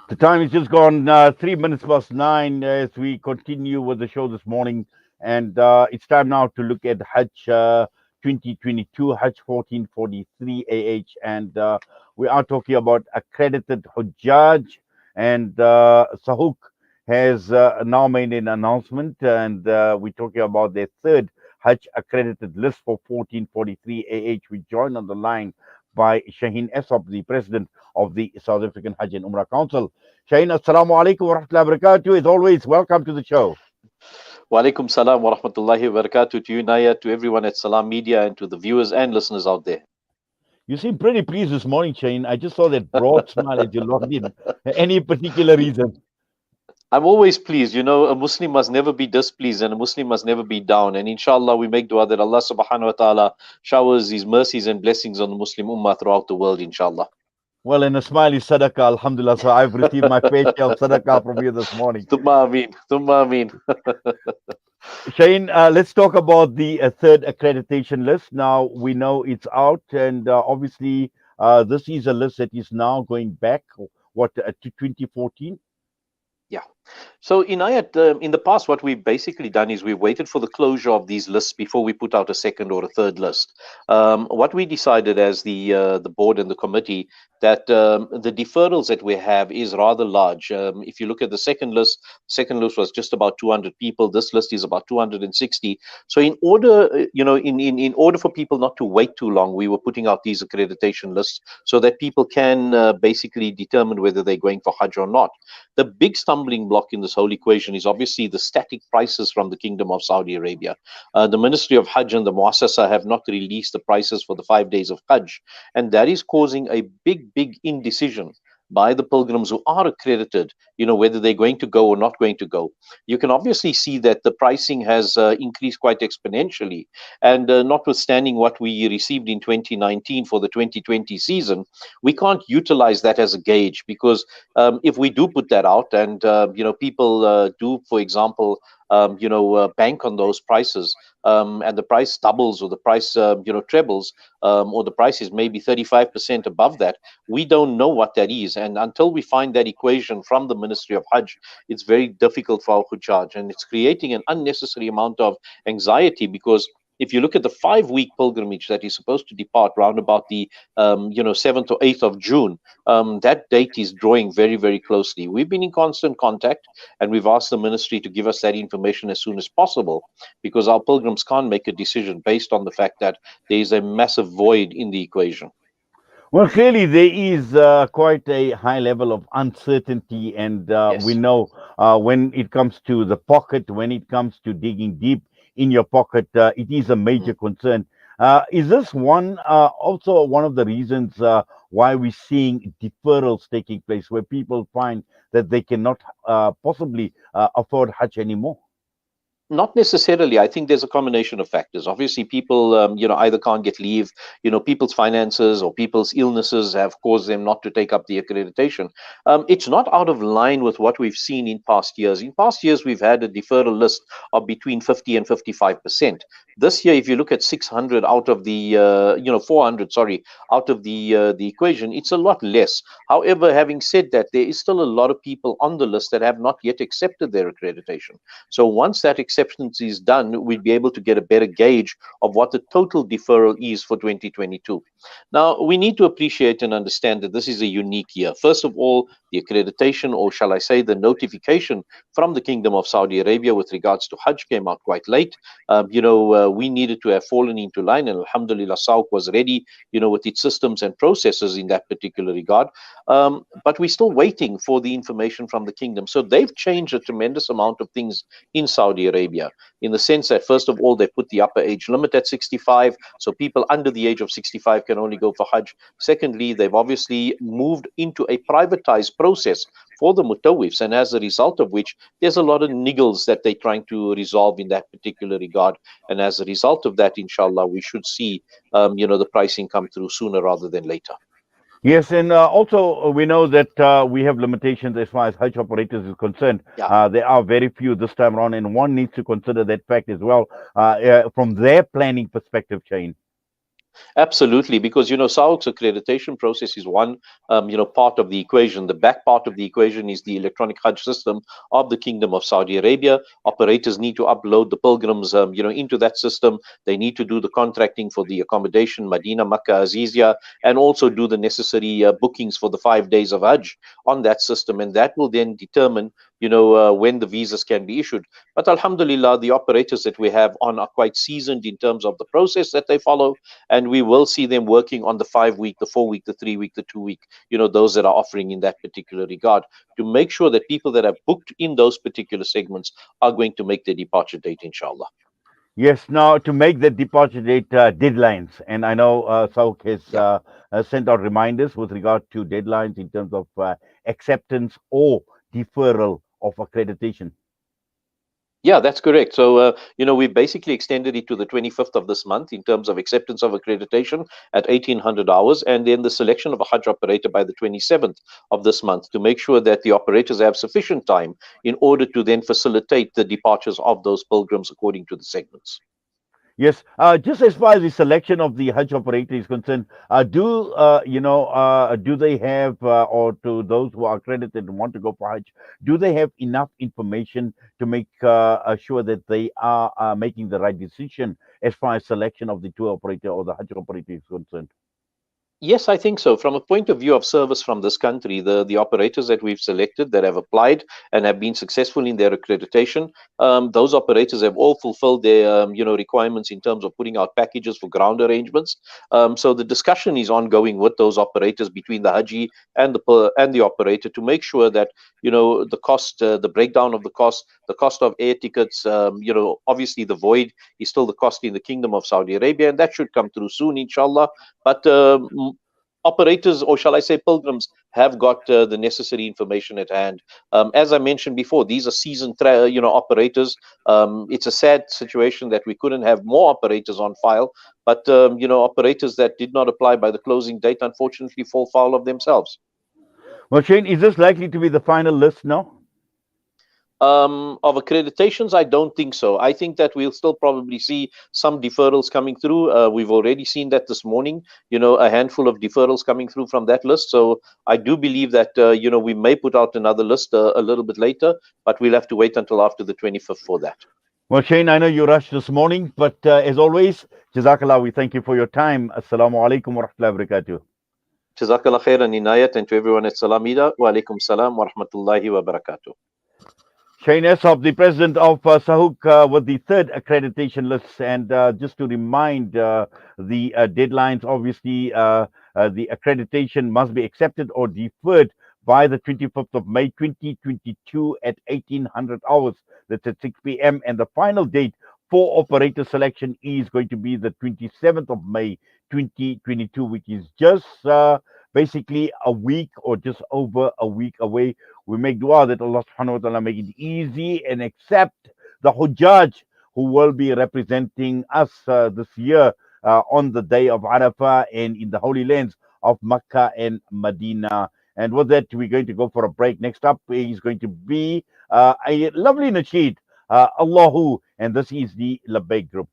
The time is just gone 3 minutes past nine as we continue with the show this morning. And it's time now to look at Hajj 2022, Hajj 1443 AH. And we are talking about accredited Hujjaj. And SAHUC has now made an announcement. And we're talking about their third Hajj accredited list for 1443 AH. We join on the line by Shaheen Essop, the president of the South African Hajj and Umrah Council. Shaheen, assalamu alaikum wa rahmatullahi wa barakatuh. As always, welcome to the show. Wa alaikum salam wa rahmatullahi wa barakatuh to you, Naya, to everyone at Salam Media, and to the viewers and listeners out there. You seem pretty pleased this morning, Shaheen. I just saw that broad smile as you logged in. Any particular reason? I'm always pleased. A Muslim must never be displeased and a Muslim must never be down. And inshallah, we make dua that Allah subhanahu wa ta'ala showers His mercies and blessings on the Muslim ummah throughout the world, inshallah. Well, and a smile is sadaqah, alhamdulillah. So I've received my fair share of sadaqah from you this morning. Thumma ameen. Thumma ameen. Shaheen, let's talk about the third accreditation list. Now, we know it's out, and obviously, this is a list that is now going back, to 2014? Yeah. So in the past, what we've basically done is we've waited for the closure of these lists before we put out a second or a third list. What we decided as the board and the committee that the deferrals that we have is rather large. If you look at the second list was just about 200 people. This list is about 260. So in order, in order for people not to wait too long, we were putting out these accreditation lists so that people can basically determine whether they're going for Hajj or not. The big stumbling block in this whole equation is obviously the static prices from the Kingdom of Saudi Arabia. The Ministry of Hajj and the Muassasa have not released the prices for the 5 days of Hajj, and that is causing a big indecision by the pilgrims who are accredited, whether they're going to go or not going to go. You can obviously see that the pricing has increased quite exponentially. And notwithstanding what we received in 2019 for the 2020 season, we can't utilize that as a gauge because if we do put that out and, people do, for example, bank on those prices, and the price doubles or the price, trebles, or the price is maybe 35% above that, we don't know what that is. And until we find that equation from the Ministry of Hajj, it's very difficult for our Hujjaj. And it's creating an unnecessary amount of anxiety because if you look at the 5-week pilgrimage that is supposed to depart round about the 7th or 8th of June, that date is drawing very closely. We've been in constant contact and we've asked the ministry to give us that information as soon as possible because our pilgrims can't make a decision based on the fact that there is a massive void in the equation. Well, clearly there is quite a high level of uncertainty, and we Yes. know when it comes to the pocket, when it comes to digging deep in your pocket, it is a major concern. Is this also one of the reasons why we're seeing deferrals taking place, where people find that they cannot possibly afford Hajj anymore? Not necessarily. I think there's a combination of factors. Obviously, people, either can't get leave. People's finances or people's illnesses have caused them not to take up the accreditation. It's not out of line with what we've seen in past years. In past years, we've had a deferral list of between 50 and 55%. This year, if you look at 600 out of the, 400, sorry, out of the equation, it's a lot less. However, having said that, there is still a lot of people on the list that have not yet accepted their accreditation. So once that acceptance is done, we'll be able to get a better gauge of what the total deferral is for 2022. Now, we need to appreciate and understand that this is a unique year. First of all, the accreditation, or shall I say, the notification from the Kingdom of Saudi Arabia with regards to Hajj came out quite late. We needed to have fallen into line, and Alhamdulillah, SAHUC was ready, with its systems and processes in that particular regard. But we're still waiting for the information from the kingdom. So they've changed a tremendous amount of things in Saudi Arabia, in the sense that, first of all, they put the upper age limit at 65, so people under the age of 65 can only go for Hajj. Secondly, they've obviously moved into a privatized process for the mutawifs, and as a result of which, there's a lot of niggles that they're trying to resolve in that particular regard. And as a result of that, inshallah, we should see, the pricing come through sooner rather than later. Yes, and also we know that we have limitations as far as Hajj operators is concerned. Yeah. There are very few this time around, and one needs to consider that fact as well from their planning perspective, Shane. Absolutely, because SAHUC's accreditation process is one part of the equation. The back part of the equation is the electronic Hajj system of the Kingdom of Saudi Arabia. Operators need to upload the pilgrims, into that system. They need to do the contracting for the accommodation, Medina, Makkah, Azizia, and also do the necessary bookings for the 5 days of Hajj on that system, and that will then determine, when the visas can be issued. But Alhamdulillah, the operators that we have on are quite seasoned in terms of the process that they follow, and we will see them working on the 5 week, the 4 week, the 3 week, the 2 week, those that are offering in that particular regard, to make sure that people that have booked in those particular segments are going to make their departure date, inshallah. Yes, now to make the departure date deadlines, and I know SAUC has Yeah. sent out reminders with regard to deadlines in terms of acceptance or deferral of accreditation. Yeah, that's correct. So, we basically extended it to the 25th of this month in terms of acceptance of accreditation at 1800 hours, and then the selection of a Hajj operator by the 27th of this month to make sure that the operators have sufficient time in order to then facilitate the departures of those pilgrims according to the segments. Yes, just as far as the selection of the Hajj operator is concerned, do they have, or to those who are accredited and want to go for Hajj, do they have enough information to make sure that they are making the right decision as far as selection of the tour operator or the Hajj operator is concerned? Yes, I think so. From a point of view of service from this country, the operators that we've selected that have applied and have been successful in their accreditation, those operators have all fulfilled their requirements in terms of putting out packages for ground arrangements. So the discussion is ongoing with those operators between the Haji and the operator to make sure that the cost, the breakdown of the cost of air tickets. Obviously the void is still the cost in the Kingdom of Saudi Arabia, and that should come through soon, inshallah. But operators, or shall I say pilgrims, have got the necessary information at hand. As I mentioned before, these are seasoned operators. It's a sad situation that we couldn't have more operators on file, but operators that did not apply by the closing date unfortunately fall foul of themselves. Well, Shane, is this likely to be the final list now? Of accreditations, I don't think so. I think that we'll still probably see some deferrals coming through. We've already seen that this morning, a handful of deferrals coming through from that list. So I do believe that, we may put out another list a little bit later, but we'll have to wait until after the 25th for that. Well, Shane, I know you rushed this morning, but as always, Jazakallah, we thank you for your time. Assalamu alaikum wa rahmatullahi wa barakatuh. Jazakallah khairan, Inayat, and to everyone at Salamida, wa alaikum salam wa rahmatullahi wa barakatuh. Shaheen Essop, the president of SAHUC, with the third accreditation list. And just to remind the deadlines, obviously, the accreditation must be accepted or deferred by the 25th of May 2022 at 1800 hours. That's at 6 p.m. And the final date for operator selection is going to be the 27th of May 2022, which is just basically a week or just over a week away. We make dua that Allah subhanahu wa ta'ala make it easy and accept the Hujjaj who will be representing us this year on the day of Arafah and in the holy lands of Makkah and Medina. And with that, we're going to go for a break. Next up is going to be a lovely nasheed, Allahu, and this is the Labbaik group.